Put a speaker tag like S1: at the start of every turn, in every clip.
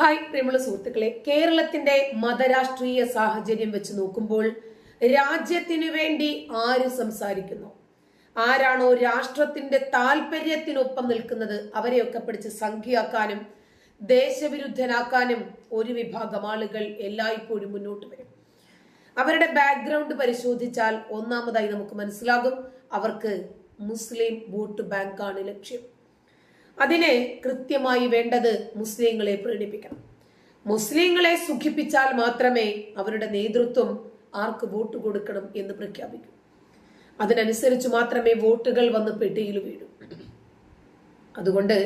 S1: Hi പ്രിയമുള്ള സുഹൃത്തുക്കളെ, കേരളത്തിന്റെ മതരാഷ്ട്രീയ സാഹചര്യം വെച്ച് നോക്കുമ്പോൾ രാജ്യത്തിനു വേണ്ടി ആര് സംസാരിക്കുന്നു, ആരാണോ രാഷ്ട്രത്തിന്റെ താല്പര്യത്തിനൊപ്പം നിൽക്കുന്നത് അവരെയൊക്കെ പിടിച്ച് സംഖ്യയാക്കാനും ദേശവിരുദ്ധനാക്കാനും ഒരു വിഭാഗം ആളുകൾ എല്ലായ്പ്പോഴും മുന്നോട്ട് വരും. അവരുടെ ബാക്ക്ഗ്രൗണ്ട് പരിശോധിച്ചാൽ ഒന്നാമതായി നമുക്ക് മനസ്സിലാകും, അവർക്ക് മുസ്ലിം വോട്ട് ബാങ്കാണ് ലക്ഷ്യം. അതിന് കൃത്യമായി വേണ്ടത് മുസ്ലിങ്ങളെ പ്രീണിപ്പിക്കണം. മുസ്ലിങ്ങളെ സുഖിപ്പിച്ചാൽ മാത്രമേ അവരുടെ നേതൃത്വം ആർക്ക് വോട്ട് കൊടുക്കണം എന്ന് പ്രഖ്യാപിക്കൂ. അതിനനുസരിച്ച് മാത്രമേ വോട്ടുകൾ വന്ന് പെട്ടിയിൽ വീഴൂ. അതുകൊണ്ട്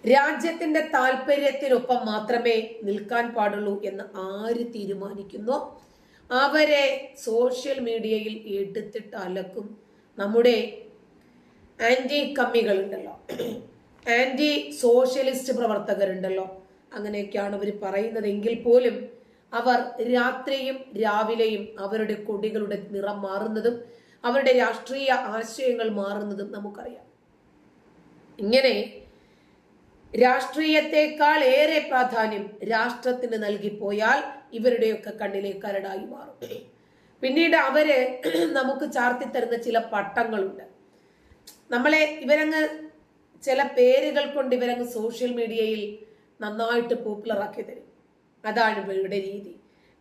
S1: രാജ്യത്തിന്റെ താല്പര്യത്തിനൊപ്പം മാത്രമേ നിൽക്കാൻ പാടുള്ളൂ എന്ന് ആര് തീരുമാനിക്കുന്നോ അവരെ സോഷ്യൽ മീഡിയയിൽ എടുത്തിട്ട് അലക്കും. നമ്മുടെ ആന്റി കമ്മികളുണ്ടല്ലോ, ആന്റി സോഷ്യലിസ്റ്റ് പ്രവർത്തകരുണ്ടല്ലോ, അങ്ങനെയൊക്കെയാണ് അവർ പറയുന്നതെങ്കിൽ പോലും അവർ രാത്രിയും രാവിലെയും അവരുടെ കൊടികളുടെ നിറം മാറുന്നതും അവരുടെ രാഷ്ട്രീയ ആശയങ്ങൾ മാറുന്നതും നമുക്കറിയാം. ഇങ്ങനെ രാഷ്ട്രീയത്തെക്കാൾ ഏറെ പ്രാധാന്യം രാഷ്ട്രത്തിന് നൽകിപ്പോയാൽ ഇവരുടെയൊക്കെ കണ്ണിലെ കരടായി മാറും. പിന്നീട് അവര് നമുക്ക് ചാർത്തിത്തരുന്ന ചില പട്ടങ്ങളുണ്ട്. ഇവരങ്ങ് ചില പേരുകൾ കൊണ്ട് ഇവരങ്ങ് സോഷ്യൽ മീഡിയയിൽ നന്നായിട്ട് പോപ്പുലറാക്കി തരും. അതാണ് ഇവരുടെ രീതി.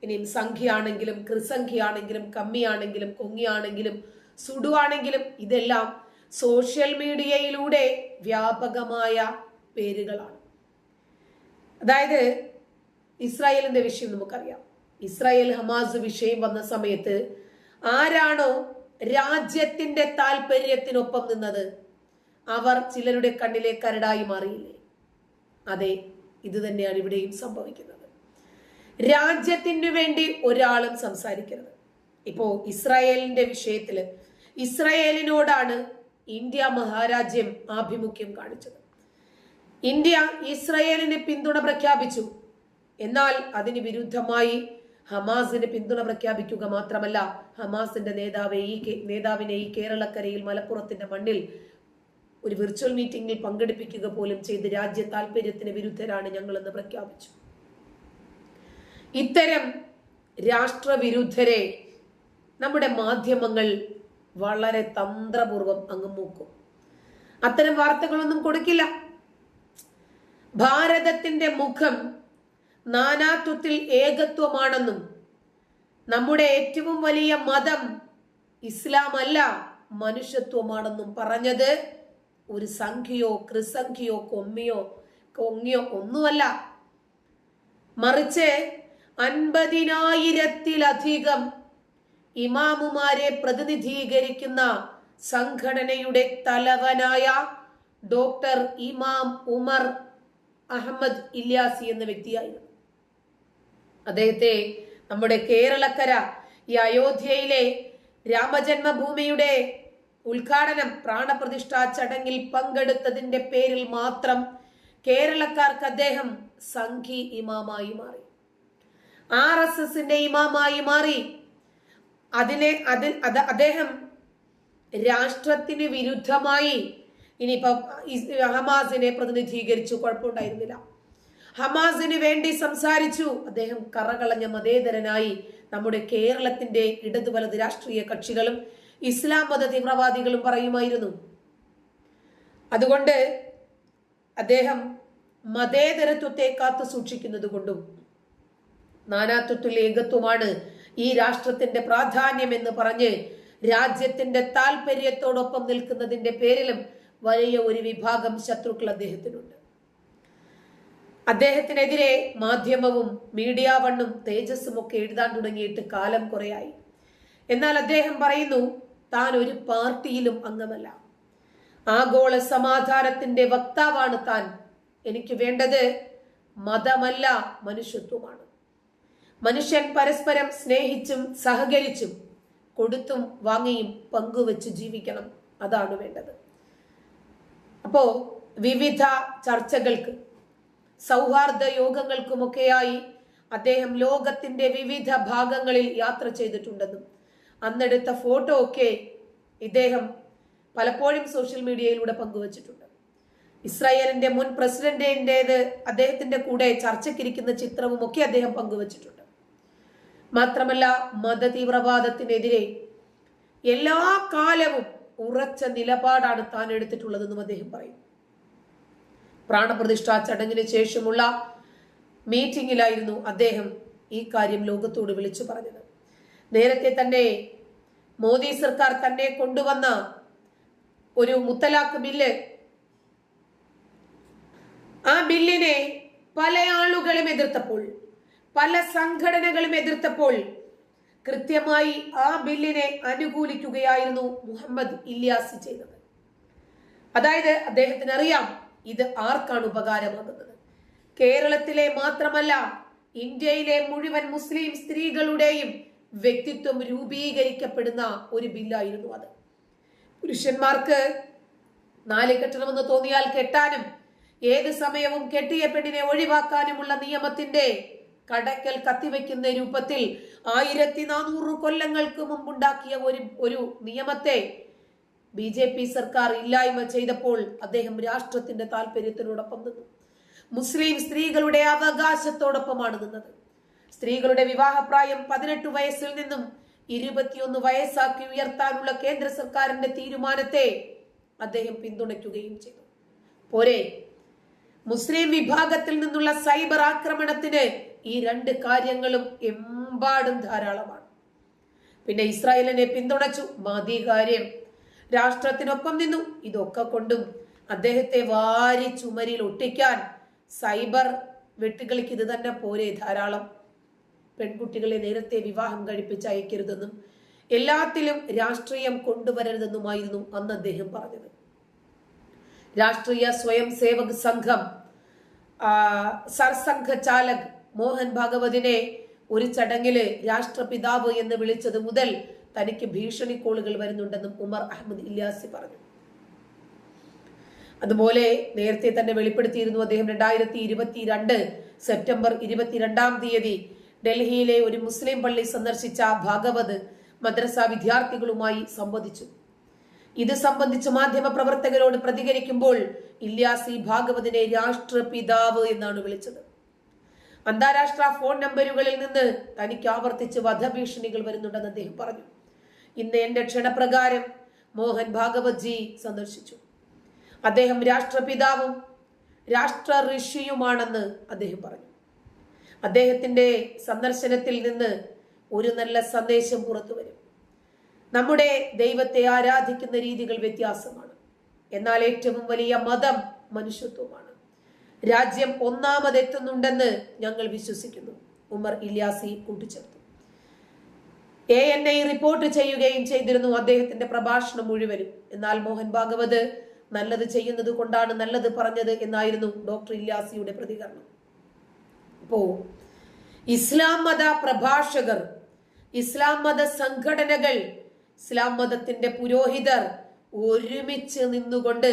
S1: ഇനിയും സംഖ്യയാണെങ്കിലും കൃസംഖ്യയാണെങ്കിലും കമ്മിയാണെങ്കിലും കൊങ്ങിയാണെങ്കിലും സുഡുവാണെങ്കിലും ഇതെല്ലാം സോഷ്യൽ മീഡിയയിലൂടെ വ്യാപകമായ പേരുകളാണ്. അതായത് ഇസ്രായേലിന്റെ വിഷയം നമുക്കറിയാം. ഇസ്രായേൽ ഹമാസ് വിഷയം വന്ന സമയത്ത് ആരാണോ രാജ്യത്തിന്റെ താല്പര്യത്തിനൊപ്പം നിന്നത് അവർ ചിലരുടെ കണ്ണിലെ കരടായി മാറിയില്ലേ? അതെ, ഇത് തന്നെയാണ് ഇവിടെയും സംഭവിക്കുന്നത്. രാജ്യത്തിനു വേണ്ടി ഒരാളും സംസാരിക്കരുത്. ഇപ്പോ ഇസ്രായേലിന്റെ വിഷയത്തില് ഇസ്രായേലിനോടാണ് ഇന്ത്യ മഹാരാജ്യം ആഭിമുഖ്യം കാണിച്ചത്. ഇന്ത്യ ഇസ്രായേലിന് പിന്തുണ പ്രഖ്യാപിച്ചു. എന്നാൽ അതിന് വിരുദ്ധമായി ഹമാസിന് പിന്തുണ പ്രഖ്യാപിക്കുക മാത്രമല്ല, ഹമാസിന്റെ നേതാവിനെ ഈ കേരളക്കരയിൽ മലപ്പുറത്തിന്റെ മണ്ണിൽ ഒരു വിർച്വൽ മീറ്റിംഗിൽ പങ്കെടുപ്പിക്കുക പോലും ചെയ്ത് രാജ്യ താല്പര്യത്തിന് വിരുദ്ധരാണ് ഞങ്ങളെന്ന് പ്രഖ്യാപിച്ചു. ഇത്തരം രാഷ്ട്രവിരുദ്ധരെ നമ്മുടെ മാധ്യമങ്ങൾ വളരെ തന്ത്രപൂർവം അങ്ങ് മൂക്കും. അത്തരം വാർത്തകളൊന്നും കൊടുക്കില്ല. ഭാരതത്തിന്റെ മുഖം നാനാത്വത്തിൽ ഏകത്വമാണെന്നും നമ്മുടെ ഏറ്റവും വലിയ മതം ഇസ്ലാം അല്ല മനുഷ്യത്വമാണെന്നും പറഞ്ഞത് ഒരു സംഖ്യയോ കൃസംഖ്യയോ കൊങ്ങിയോ ഒന്നുമല്ല, മറിച്ച് 50,000-ത്തിലധികം ഇമാമുമാരെ പ്രതിനിധീകരിക്കുന്ന സംഘടനയുടെ തലവനായ ഡോക്ടർ ഇമാം ഉമർ അഹമ്മദ് ഇല്യാസി എന്ന വ്യക്തിയായിരുന്നു. അദ്ദേഹത്തെ നമ്മുടെ കേരളക്കര ഈ അയോധ്യയിലെ രാമജന്മഭൂമിയുടെ ഉദ്ഘാടനം പ്രാണപ്രതിഷ്ഠാ ചടങ്ങിൽ പങ്കെടുത്തതിന്റെ പേരിൽ മാത്രം കേരളക്കാർക്ക് അദ്ദേഹം സംഘി ഇമാമായി മാറി, RSSന്റെ ഇമാമായി മാറി. അദ്ദേഹം രാഷ്ട്രത്തിന് വിരുദ്ധമായി ഇനിയിപ്പം ഹമാസിനെ പ്രതിനിധീകരിച്ചു, കുഴപ്പമുണ്ടായിരുന്നില്ല. ഹമാസിന് വേണ്ടി സംസാരിച്ചു. അദ്ദേഹം കറകളഞ്ഞ മതേതരനായി. നമ്മുടെ കേരളത്തിന്റെ ഇടതു വലത് രാഷ്ട്രീയ കക്ഷികളും ഇസ്ലാം മത തീവ്രവാദികളും പറയുമായിരുന്നു. അതുകൊണ്ട് അദ്ദേഹം മതേതരത്വത്തെ കാത്തു സൂക്ഷിക്കുന്നത് കൊണ്ടും നാനാത്വത്തിൽ ഏകത്വമാണ് ഈ രാഷ്ട്രത്തിന്റെ പ്രാധാന്യം എന്ന് പറഞ്ഞ് രാജ്യത്തിന്റെ താല്പര്യത്തോടൊപ്പം നിൽക്കുന്നതിന്റെ പേരിലും വലിയ ഒരു വിഭാഗം ശത്രുക്കൾ അദ്ദേഹത്തിനുണ്ട്. അദ്ദേഹത്തിനെതിരെ മാധ്യമവും മീഡിയ വണ്ണും തേജസ്സും ഒക്കെ എഴുതാൻ തുടങ്ങിയിട്ട് കാലം കുറയായി. എന്നാൽ അദ്ദേഹം പറയുന്നു താൻ ഒരു പാർട്ടിയിലും അംഗമല്ല, ആഗോള സമാധാനത്തിന്റെ വക്താവാണ് താൻ. എനിക്ക് വേണ്ടത് മതമല്ല മനുഷ്യത്വമാണ്. മനുഷ്യൻ പരസ്പരം സ്നേഹിച്ചും സഹകരിച്ചും കൊടുത്തും വാങ്ങിയും പങ്കുവെച്ച് ജീവിക്കണം, അതാണ് വേണ്ടത്. അപ്പോ വിവിധ ചർച്ചകൾക്ക് സൗഹാർദ്ദ യോഗങ്ങൾക്കുമൊക്കെയായി അദ്ദേഹം ലോകത്തിന്റെ വിവിധ ഭാഗങ്ങളിൽ യാത്ര ചെയ്തിട്ടുണ്ടെന്നും അന്നെടുത്ത ഫോട്ടോ ഒക്കെ ഇദ്ദേഹം പലപ്പോഴും സോഷ്യൽ മീഡിയയിലൂടെ പങ്കുവച്ചിട്ടുണ്ട്. ഇസ്രായേലിന്റെ മുൻ പ്രസിഡന്റിന്റേത് അദ്ദേഹത്തിന്റെ കൂടെ ചർച്ചയ്ക്കിരിക്കുന്ന ചിത്രവും ഒക്കെ അദ്ദേഹം പങ്കുവച്ചിട്ടുണ്ട്. മാത്രമല്ല, മതതീവ്രവാദത്തിനെതിരെ എല്ലാ കാലവും ഉറച്ച നിലപാടാണ് താൻ എടുത്തിട്ടുള്ളതെന്നും അദ്ദേഹം പറയും. പ്രാണപ്രതിഷ്ഠാ ചടങ്ങിന് ശേഷമുള്ള മീറ്റിംഗിലായിരുന്നു അദ്ദേഹം ഈ കാര്യം ലോകത്തോട് വിളിച്ചു പറഞ്ഞത്. നേരത്തെ തന്നെ മോദി സർക്കാർ തന്നെ കൊണ്ടുവന്ന ഒരു മുത്തലാഖ് ബില്ല്, ആ ബില്ലിനെ പല ആളുകളും എതിർത്തപ്പോൾ, പല സംഘടനകളും എതിർത്തപ്പോൾ കൃത്യമായി ആ ബില്ലിനെ അനുകൂലിക്കുകയായിരുന്നു മുഹമ്മദ് ഇല്യാസി ചെയ്തത്. അതായത് അദ്ദേഹത്തിന് അറിയാം ഇത് ആർക്കാണ് ഉപകാരമാകുന്നത്. കേരളത്തിലെ മാത്രമല്ല, ഇന്ത്യയിലെ മുഴുവൻ മുസ്ലിം സ്ത്രീകളുടെയും വ്യക്തിത്വം രൂപീകരിക്കപ്പെടുന്ന ഒരു ബില്ലായിരുന്നു അത്. പുരുഷന്മാർക്ക് 4 കെട്ടണമെന്ന് തോന്നിയാൽ കെട്ടാനും ഏത് സമയവും കെട്ടിയ പെണ്ണിനെ ഒഴിവാക്കാനുമുള്ള നിയമത്തിന്റെ കടക്കൽ കത്തിവെക്കുന്ന രൂപത്തിൽ 1400 കൊല്ലങ്ങൾക്ക് മുമ്പുണ്ടാക്കിയ ഒരു നിയമത്തെ BJP സർക്കാർ ഇല്ലായ്മ ചെയ്തപ്പോൾ അദ്ദേഹം രാഷ്ട്രത്തിന്റെ താല്പര്യത്തിനോടൊപ്പം നിന്നു. മുസ്ലിം സ്ത്രീകളുടെ അവകാശത്തോടൊപ്പമാണ് നിന്നത്. സ്ത്രീകളുടെ വിവാഹപ്രായം 18 വയസ്സിൽ നിന്നും 21 വയസ്സാക്കി ഉയർത്താനുള്ള കേന്ദ്ര സർക്കാരിന്റെ തീരുമാനത്തെ അദ്ദേഹം പിന്തുണയ്ക്കുകയും ചെയ്തു. പോരെ, മുസ്ലിം വിഭാഗത്തിൽ നിന്നുള്ള സൈബർ ആക്രമണത്തിന് ഈ 2 കാര്യങ്ങളും എമ്പാടും ധാരാളമാണ്. പിന്നെ ഇസ്രായേലിനെ പിന്തുണച്ചു, മതി കാര്യം, രാഷ്ട്രത്തിനൊപ്പം നിന്നു. ഇതൊക്കെ കൊണ്ടും അദ്ദേഹത്തെ വാരി ചുമരിൽ ഒട്ടിക്കാൻ സൈബർ വെട്ടുകൾക്ക് ഇത് തന്നെ പോരെ ധാരാളം. പെൺകുട്ടികളെ നേരത്തെ വിവാഹം കഴിപ്പിച്ച് അയക്കരുതെന്നും എല്ലാത്തിലും രാഷ്ട്രീയം കൊണ്ടുവരരുതെന്നുമായിരുന്നു അന്ന് അദ്ദേഹം പറഞ്ഞത്. രാഷ്ട്രീയ സ്വയം സേവക് സംഘം സർസംഘ ചാലക് മോഹൻ ഭാഗവതിനെ ഒരു ചടങ്ങില് രാഷ്ട്രപിതാവ് എന്ന് വിളിച്ചത് മുതൽ തനിക്ക് ഭീഷണി കോളുകൾ വരുന്നുണ്ടെന്നും ഉമർ അഹമ്മദ് ഇല്യാസി പറഞ്ഞു. അതുപോലെ നേരത്തെ തന്നെ വെളിപ്പെടുത്തിയിരുന്നു അദ്ദേഹം 2022 സെപ്റ്റംബർ 22-ാം തീയതി ഡൽഹിയിലെ ഒരു മുസ്ലിം പള്ളി സന്ദർശിച്ച ഭാഗവത് മദ്രസ വിദ്യാർത്ഥികളുമായി സംവദിച്ചു. ഇത് സംബന്ധിച്ച് മാധ്യമ പ്രവർത്തകരോട് പ്രതികരിക്കുമ്പോൾ ഇല്യാസി ഭാഗവതിനെ രാഷ്ട്രപിതാവ് എന്നാണ് വിളിച്ചത്. അന്താരാഷ്ട്ര ഫോൺ നമ്പറുകളിൽ നിന്ന് തനിക്ക് ആവർത്തിച്ച് വധഭീഷണികൾ വരുന്നുണ്ടെന്ന് അദ്ദേഹം പറഞ്ഞു. ഇന്ന് എന്റെ ക്ഷണപ്രകാരം മോഹൻ ഭാഗവത് ജി സന്ദർശിച്ചു. അദ്ദേഹം രാഷ്ട്രപിതാവും രാഷ്ട്ര ഋഷിയുമാണെന്ന് അദ്ദേഹം പറഞ്ഞു. അദ്ദേഹത്തിന്റെ സന്ദർശനത്തിൽ നിന്ന് ഒരു നല്ല സന്ദേശം പുറത്തു വരും. നമ്മുടെ ദൈവത്തെ ആരാധിക്കുന്ന രീതികൾ വ്യത്യാസമാണ്, എന്നാൽ ഏറ്റവും വലിയ മതം മനുഷ്യത്വമാണ്. രാജ്യം ഒന്നാമതെത്തുന്നുണ്ടെന്ന് ഞങ്ങൾ വിശ്വസിക്കുന്നു, ഉമർ ഇല്യാസി കൂട്ടിച്ചേർത്തു. ANI റിപ്പോർട്ട് ചെയ്യുകയും ചെയ്തിരുന്നു അദ്ദേഹത്തിന്റെ പ്രഭാഷണം മുഴുവനും. എന്നാൽ മോഹൻ ഭാഗവത് നല്ലത് ചെയ്യുന്നത് കൊണ്ടാണ് നല്ലത് പറഞ്ഞത് എന്നായിരുന്നു ഡോക്ടർ ഇല്യാസിയുടെ പ്രതികരണം. അപ്പോ ഇസ്ലാം മത പ്രഭാഷകർ, ഇസ്ലാം മത സംഘടനകൾ, ഇസ്ലാം മതത്തിന്റെ പുരോഹിതർ ഒരുമിച്ച് നിന്നുകൊണ്ട്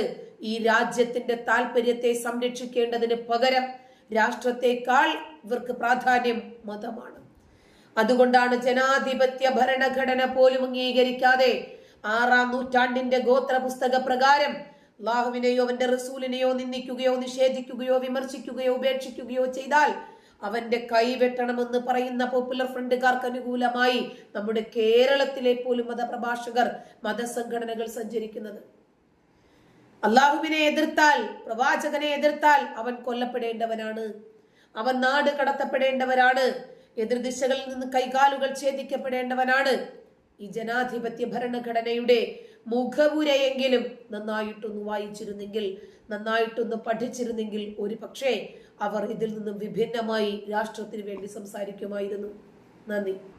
S1: ഈ രാജ്യത്തിന്റെ താല്പര്യത്തെ സംരക്ഷിക്കേണ്ടതിന് പകരം രാഷ്ട്രത്തെക്കാൾ ഇവർക്ക് പ്രാധാന്യം മതമാണ്. അതുകൊണ്ടാണ് ജനാധിപത്യ ഭരണഘടന പോലും അംഗീകരിക്കാതെ 6-ാം നൂറ്റാണ്ടിന്റെ ഗോത്ര പുസ്തക പ്രകാരം അല്ലാഹുവിനെയോ അവന്റെ റസൂലിനെയോ നിന്ദിക്കുകയോ നിഷേധിക്കുകയോ വിമർശിക്കുകയോ ഉപേക്ഷിക്കുകയോ ചെയ്താൽ അവന്റെ കൈവെട്ടണമെന്ന് പറയുന്ന പോപ്പുലർ ഫ്രണ്ടുകാർക്ക് അനുകൂലമായി നമ്മുടെ കേരളത്തിലെ പോലും മതപ്രഭാഷകർ, മതസംഘടനകൾ സഞ്ചരിക്കുന്നത്. അള്ളാഹുവിനെ എതിർത്താൽ, പ്രവാചകനെ എതിർത്താൽ അവൻ കൊല്ലപ്പെടേണ്ടവനാണ്, അവൻ നാട് കടത്തപ്പെടേണ്ടവരാണ്, എതിർദിശകളിൽ നിന്ന് കൈകാലുകൾ ഛേദിക്കപ്പെടേണ്ടവനാണ്. ഈ ജനാധിപത്യ ഭരണഘടനയുടെ മുഖവുരയെങ്കിലും നന്നായിട്ടൊന്ന് വായിച്ചിരുന്നെങ്കിൽ, നന്നായിട്ടൊന്ന് പഠിച്ചിരുന്നെങ്കിൽ ഒരു പക്ഷേ അവർ ഇതിൽ നിന്നും വിഭിന്നമായി രാഷ്ട്രത്തിന് വേണ്ടി സംസാരിക്കുമായിരുന്നു. നന്ദി.